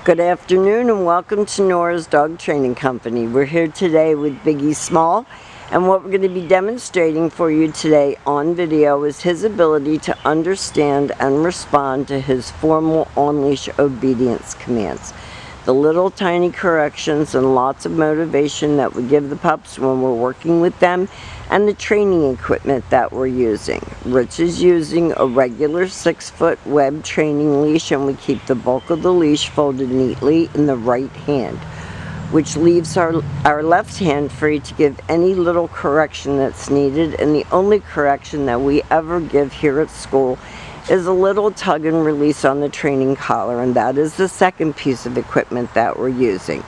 Good afternoon and welcome to Nora's Dog Training Company. We're here today with Biggie Small, and what we're going to be demonstrating for you today on video is his ability to understand and respond to his formal on-leash obedience commands. The little tiny corrections and lots of motivation that we give the pups when we're working with them, and the training equipment that we're using. Rich is using a regular 6-foot web training leash, and we keep the bulk of the leash folded neatly in the right hand, which leaves our left hand free to give any little correction that's needed. And the only correction that we ever give here at school is a little tug and release on the training collar, and that is the second piece of equipment that we're using.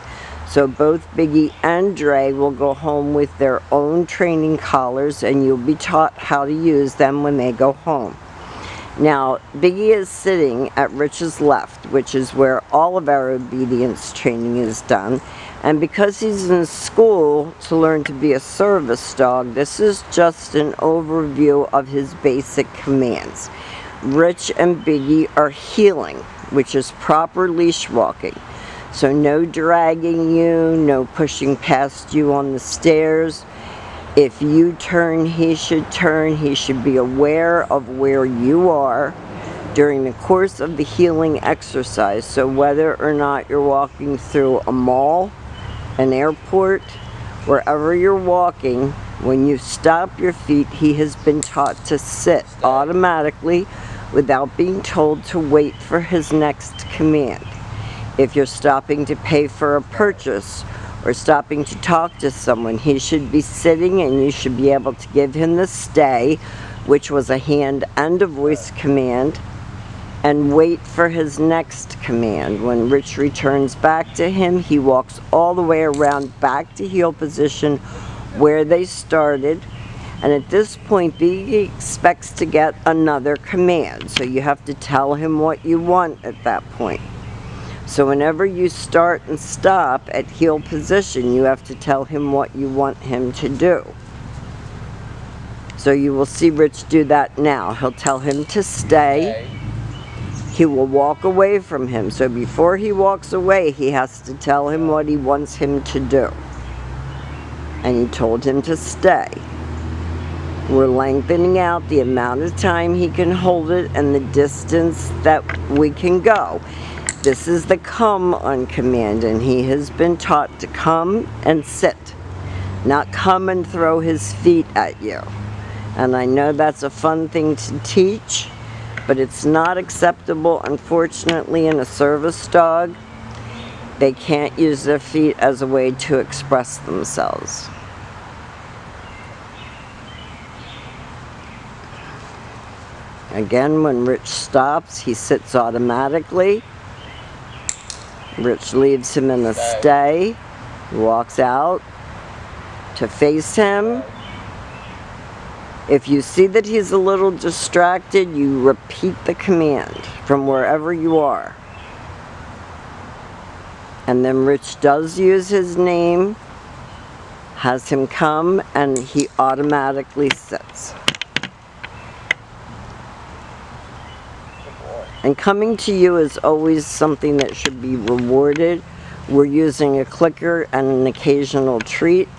So both Biggie and Dre will go home with their own training collars, and you'll be taught how to use them when they go home. Now, Biggie is sitting at Rich's left, which is where all of our obedience training is done. And because he's in school to learn to be a service dog, this is just an overview of his basic commands. Rich and Biggie are heeling, which is proper leash walking. So no dragging you, no pushing past you on the stairs. If you turn, he should turn. He should be aware of where you are during the course of the heeling exercise. So whether or not you're walking through a mall, an airport, wherever you're walking, when you stop your feet, he has been taught to sit automatically without being told to wait for his next command. If you're stopping to pay for a purchase or stopping to talk to someone, he should be sitting, and you should be able to give him the stay, which was a hand and a voice command, and wait for his next command. When Rich returns back to him, he walks all the way around back to heel position where they started. And at this point, Biggie expects to get another command. So you have to tell him what you want at that point. So whenever you start and stop at heel position, you have to tell him what you want him to do. So you will see Rich do that now. He'll tell him to stay. He will walk away from him. So before he walks away, he has to tell him what he wants him to do. And he told him to stay. We're lengthening out the amount of time he can hold it and the distance that we can go. This is the come on command, and he has been taught to come and sit, not come and throw his feet at you. And I know that's a fun thing to teach, but it's not acceptable, unfortunately, in a service dog. They can't use their feet as a way to express themselves. Again, when Rich stops, he sits automatically. Rich leaves him in a stay, walks out to face him. If you see that he's a little distracted, you repeat the command from wherever you are. And then Rich does use his name, has him come, and he automatically sits. And coming to you is always something that should be rewarded. We're using a clicker and an occasional treat.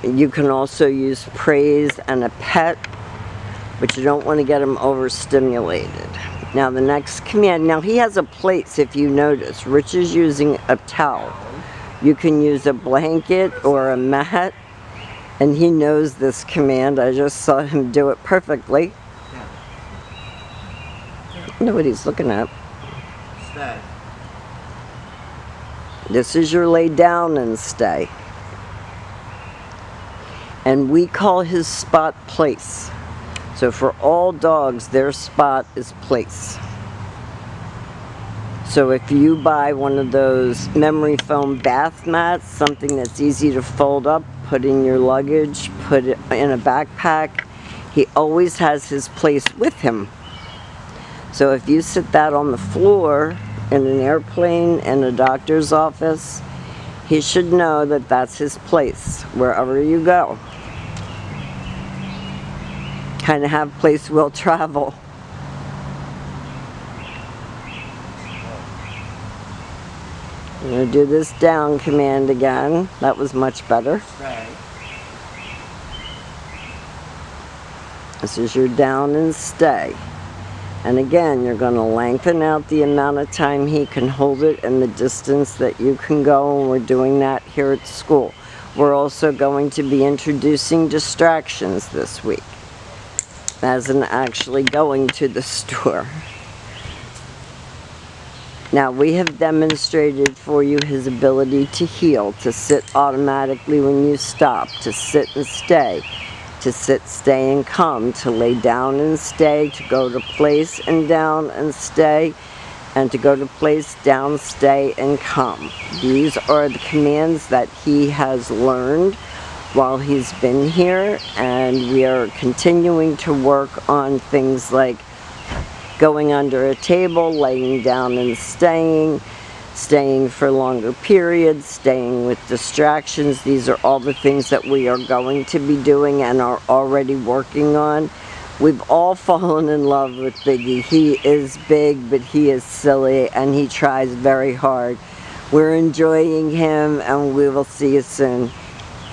You can also use praise and a pet, but you don't want to get him overstimulated. Now the next command, now he has a place, if you notice. Rich is using a towel. You can use a blanket or a mat, and he knows this command. I just saw him do it perfectly. I know what he's looking at. Stay. This is your lay down and stay. And we call his spot place. So for all dogs, their spot is place. So if you buy one of those memory foam bath mats, something that's easy to fold up, put in your luggage, put it in a backpack, he always has his place with him. So if you sit that on the floor in an airplane, in a doctor's office, he should know that that's his place wherever you go. Kind of have place will travel. I'm going to do this down command again. That was much better. Right. This is your down and stay. And again, you're going to lengthen out the amount of time he can hold it and the distance that you can go, and we're doing that here at school. We're also going to be introducing distractions this week, as in actually going to the store. Now, we have demonstrated for you his ability to heel, to sit automatically when you stop, to sit and stay, to sit, stay, and come, to lay down and stay, to go to place and down and stay, and to go to place, down, stay, and come. These are the commands that he has learned while he's been here, and we are continuing to work on things like going under a table, laying down and staying, staying for longer periods, staying with distractions. These are all the things that we are going to be doing and are already working on. We've all fallen in love with Biggie. He is big, but he is silly, and he tries very hard. We're enjoying him, and we will see you soon.